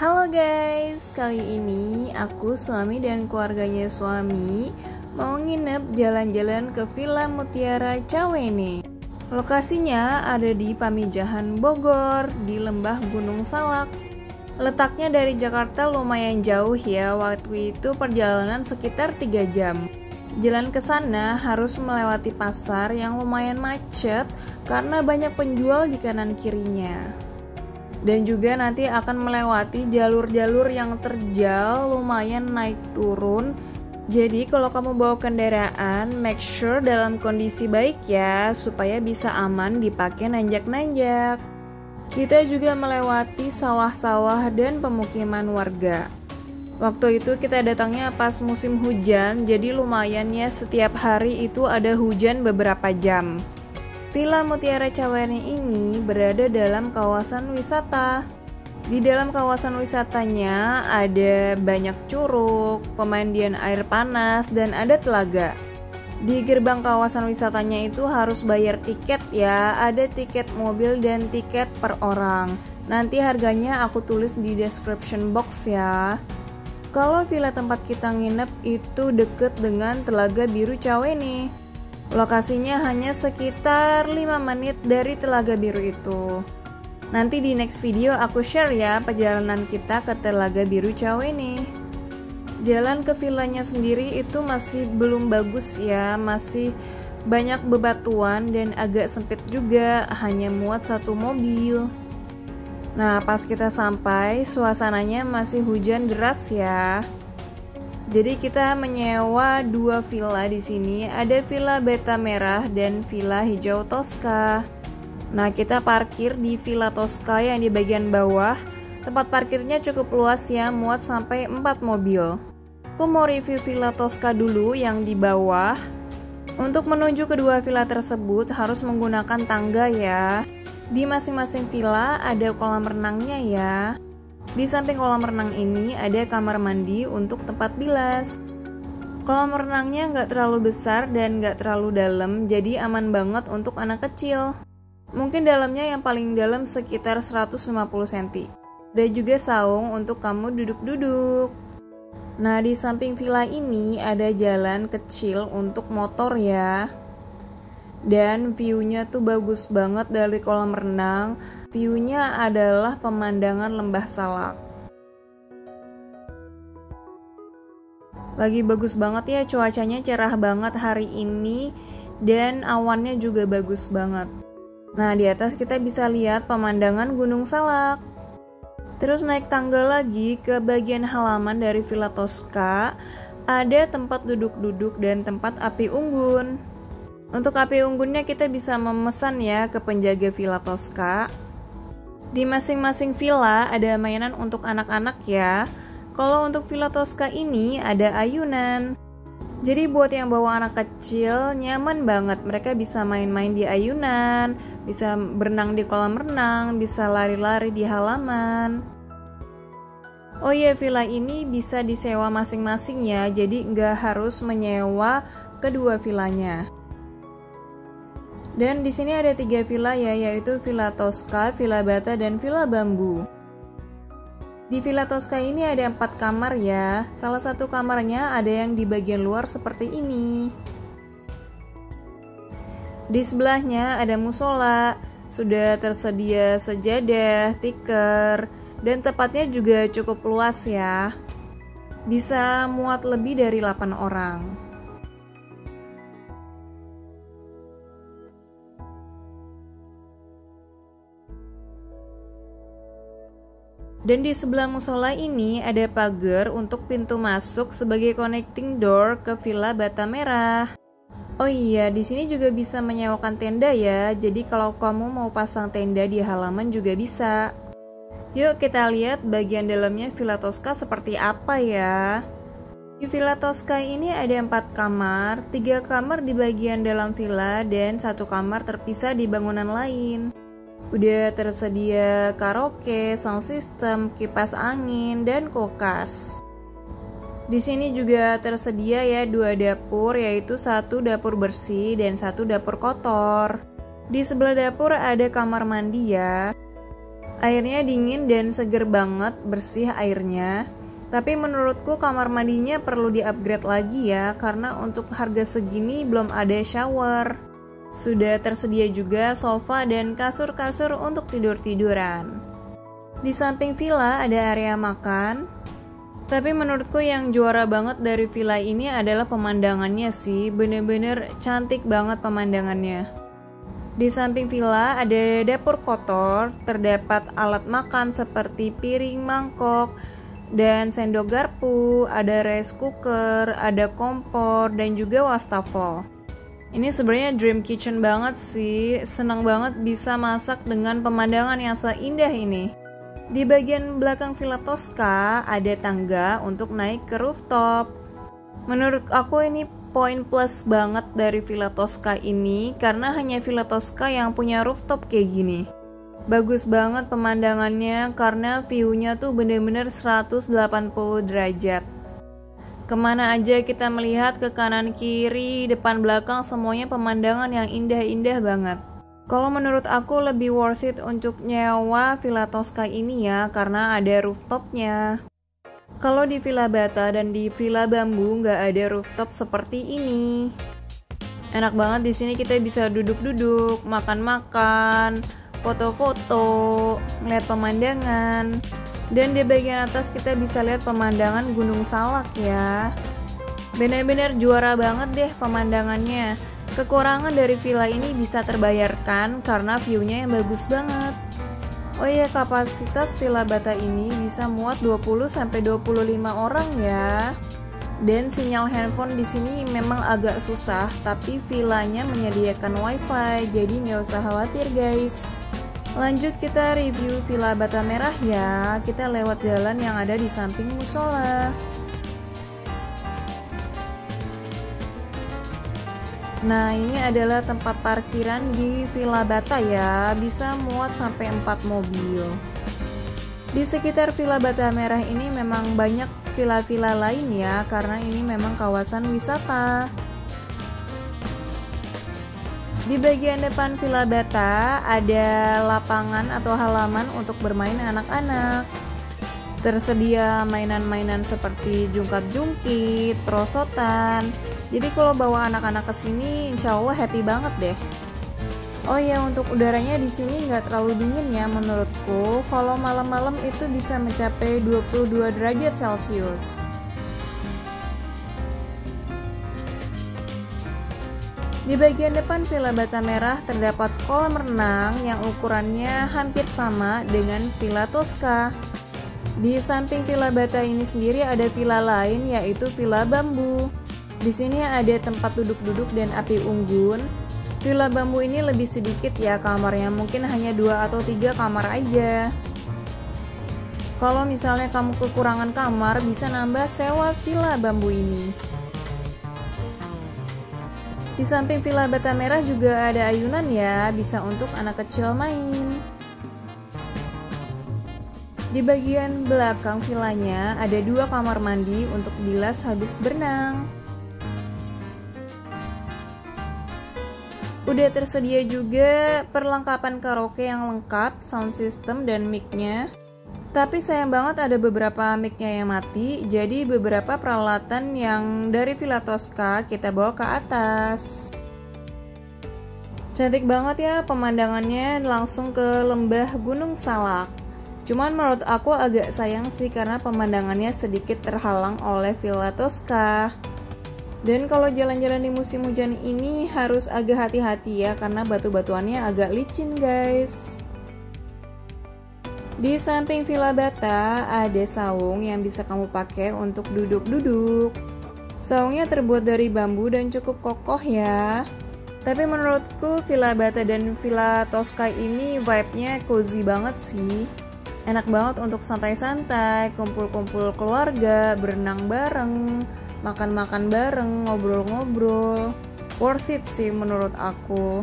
Halo guys, kali ini aku, suami dan keluarganya suami mau nginep jalan-jalan ke Villa Mutiara Cawene. Lokasinya ada di Pamijahan, Bogor, di Lembah Gunung Salak. Letaknya dari Jakarta lumayan jauh ya, waktu itu perjalanan sekitar 3 jam. Jalan ke sana harus melewati pasar yang lumayan macet karena banyak penjual di kanan kirinya. Dan juga nanti akan melewati jalur-jalur yang terjal, lumayan naik turun. Jadi kalau kamu bawa kendaraan, make sure dalam kondisi baik ya, supaya bisa aman dipakai nanjak-nanjak. Kita juga melewati sawah-sawah dan pemukiman warga. Waktu itu kita datangnya pas musim hujan, jadi lumayan ya, setiap hari itu ada hujan beberapa jam. Villa Mutiara Cawene ini berada dalam kawasan wisata. Di dalam kawasan wisatanya ada banyak curug, pemandian air panas, dan ada telaga. Di gerbang kawasan wisatanya itu harus bayar tiket ya, ada tiket mobil dan tiket per orang. Nanti harganya aku tulis di description box ya. Kalau villa tempat kita nginep itu deket dengan Telaga Biru Cawene. Lokasinya hanya sekitar 5 menit dari Telaga Biru itu. Nanti di next video aku share ya perjalanan kita ke Telaga Biru Cawene. Jalan ke villanya sendiri itu masih belum bagus ya, masih banyak bebatuan dan agak sempit juga, hanya muat satu mobil. Nah, pas kita sampai, suasananya masih hujan deras ya. Jadi kita menyewa 2 villa di sini, ada Villa Beta Merah dan Villa Hijau Tosca. Nah, kita parkir di Villa Tosca yang di bagian bawah. Tempat parkirnya cukup luas ya, muat sampai 4 mobil. Aku mau review Villa Tosca dulu yang di bawah. Untuk menuju kedua villa tersebut harus menggunakan tangga ya. Di masing-masing villa ada kolam renangnya ya. Di samping kolam renang ini ada kamar mandi untuk tempat bilas. Kolam renangnya nggak terlalu besar dan nggak terlalu dalam, jadi aman banget untuk anak kecil. Mungkin dalamnya yang paling dalam sekitar 150 cm. Ada juga saung untuk kamu duduk-duduk. Nah, di samping villa ini ada jalan kecil untuk motor ya. Dan view-nya tuh bagus banget dari kolam renang. View-nya adalah pemandangan Lembah Salak. Lagi bagus banget ya, cuacanya cerah banget hari ini dan awannya juga bagus banget. Nah, di atas kita bisa lihat pemandangan Gunung Salak. Terus naik tangga lagi ke bagian halaman dari Villa Tosca, ada tempat duduk-duduk dan tempat api unggun. Untuk api unggunnya kita bisa memesan ya ke penjaga Villa Tosca. Di masing-masing villa ada mainan untuk anak-anak ya. Kalau untuk Villa Tosca ini ada ayunan. Jadi buat yang bawa anak kecil nyaman banget. Mereka bisa main-main di ayunan, bisa berenang di kolam renang, bisa lari-lari di halaman. Oh iya, villa ini bisa disewa masing-masing ya. Jadi nggak harus menyewa kedua villanya. Dan di sini ada 3 villa ya, yaitu Villa Tosca, Villa Bata, dan Villa Bambu. Di Villa Tosca ini ada 4 kamar ya. Salah satu kamarnya ada yang di bagian luar seperti ini. Di sebelahnya ada musola, sudah tersedia sejadah, tikar, dan tempatnya juga cukup luas ya. Bisa muat lebih dari 8 orang. Dan di sebelah musola ini ada pagar untuk pintu masuk sebagai connecting door ke Villa Bata Merah. Oh iya, di sini juga bisa menyewakan tenda ya. Jadi kalau kamu mau pasang tenda di halaman juga bisa. Yuk kita lihat bagian dalamnya Villa Tosca seperti apa ya. Di Villa Tosca ini ada 4 kamar, 3 kamar di bagian dalam villa dan 1 kamar terpisah di bangunan lain. Udah tersedia karaoke, sound system, kipas angin, dan kulkas. Di sini juga tersedia ya 2 dapur, yaitu 1 dapur bersih dan 1 dapur kotor. Di sebelah dapur ada kamar mandi ya. Airnya dingin dan seger banget, bersih airnya. Tapi menurutku kamar mandinya perlu di-upgrade lagi ya, karena untuk harga segini belum ada shower. Sudah tersedia juga sofa dan kasur-kasur untuk tidur-tiduran. Di samping villa ada area makan. Tapi menurutku yang juara banget dari villa ini adalah pemandangannya sih, bener-bener cantik banget pemandangannya. Di samping villa ada dapur kotor, terdapat alat makan seperti piring, mangkok, dan sendok garpu, ada rice cooker, ada kompor, dan juga wastafel. Ini sebenarnya dream kitchen banget sih, senang banget bisa masak dengan pemandangan yang seindah ini. Di bagian belakang Villa Tosca ada tangga untuk naik ke rooftop. Menurut aku ini poin plus banget dari Villa Tosca ini, karena hanya Villa Tosca yang punya rooftop kayak gini. Bagus banget pemandangannya karena view-nya tuh bener-bener 180 derajat. Kemana aja kita melihat, ke kanan kiri, depan belakang, semuanya pemandangan yang indah-indah banget. Kalau menurut aku lebih worth it untuk nyewa Villa Tosca ini ya, karena ada rooftopnya. Kalau di Villa Bata dan di Villa Bambu nggak ada rooftop seperti ini. Enak banget di sini, kita bisa duduk-duduk, makan-makan, foto-foto, ngeliat pemandangan. Dan di bagian atas kita bisa lihat pemandangan Gunung Salak ya. Bener-bener juara banget deh pemandangannya. Kekurangan dari villa ini bisa terbayarkan karena view-nya yang bagus banget. Oh iya, kapasitas Villa Bata ini bisa muat 20-25 orang ya. Dan sinyal handphone di sini memang agak susah, tapi villanya menyediakan wifi, jadi nggak usah khawatir guys. Lanjut kita review Villa Bata Merah ya. Kita lewat jalan yang ada di samping musola. Nah, ini adalah tempat parkiran di Villa Bata ya, bisa muat sampai 4 mobil. Di sekitar Villa Bata Merah ini memang banyak villa-villa lain ya, karena ini memang kawasan wisata. Di bagian depan Villa Bata ada lapangan atau halaman untuk bermain anak-anak. Tersedia mainan-mainan seperti jungkat-jungkit, perosotan. Jadi kalau bawa anak-anak ke sini, insya Allah happy banget deh. Oh ya, untuk udaranya di sini nggak terlalu dingin ya menurutku. Kalau malam-malam itu bisa mencapai 22 derajat Celcius. Di bagian depan Villa Bata Merah terdapat kolam renang yang ukurannya hampir sama dengan Villa Tosca. Di samping Villa Bata ini sendiri ada villa lain, yaitu Villa Bambu. Di sini ada tempat duduk-duduk dan api unggun. Villa Bambu ini lebih sedikit ya kamarnya, mungkin hanya 2 atau 3 kamar aja. Kalau misalnya kamu kekurangan kamar, bisa nambah sewa Villa Bambu ini. Di samping Villa Bata Merah juga ada ayunan ya, bisa untuk anak kecil main. Di bagian belakang villanya ada 2 kamar mandi untuk bilas habis berenang. Udah tersedia juga perlengkapan karaoke yang lengkap, sound system dan mic-nya. Tapi sayang banget ada beberapa mic-nya yang mati, jadi beberapa peralatan yang dari Villa Tosca kita bawa ke atas. Cantik banget ya pemandangannya, langsung ke lembah Gunung Salak. Cuman menurut aku agak sayang sih karena pemandangannya sedikit terhalang oleh Villa Tosca. Dan kalau jalan-jalan di musim hujan ini harus agak hati-hati ya, karena batu-batuannya agak licin guys. Di samping Villa Bata ada saung yang bisa kamu pakai untuk duduk-duduk. Saungnya terbuat dari bambu dan cukup kokoh ya. Tapi menurutku Villa Bata dan Villa Tosca ini vibe-nya cozy banget sih. Enak banget untuk santai-santai, kumpul-kumpul keluarga, berenang bareng, makan-makan bareng, ngobrol-ngobrol. Worth it sih menurut aku.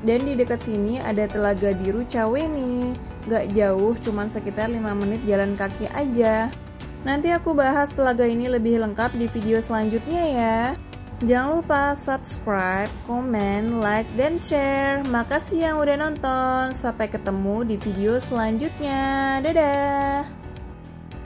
Dan di dekat sini ada Telaga Biru Cawene. Gak jauh, cuman sekitar 5 menit jalan kaki aja. Nanti aku bahas telaga ini lebih lengkap di video selanjutnya ya. Jangan lupa subscribe, komen, like, dan share. Makasih yang udah nonton. Sampai ketemu di video selanjutnya. Dadah!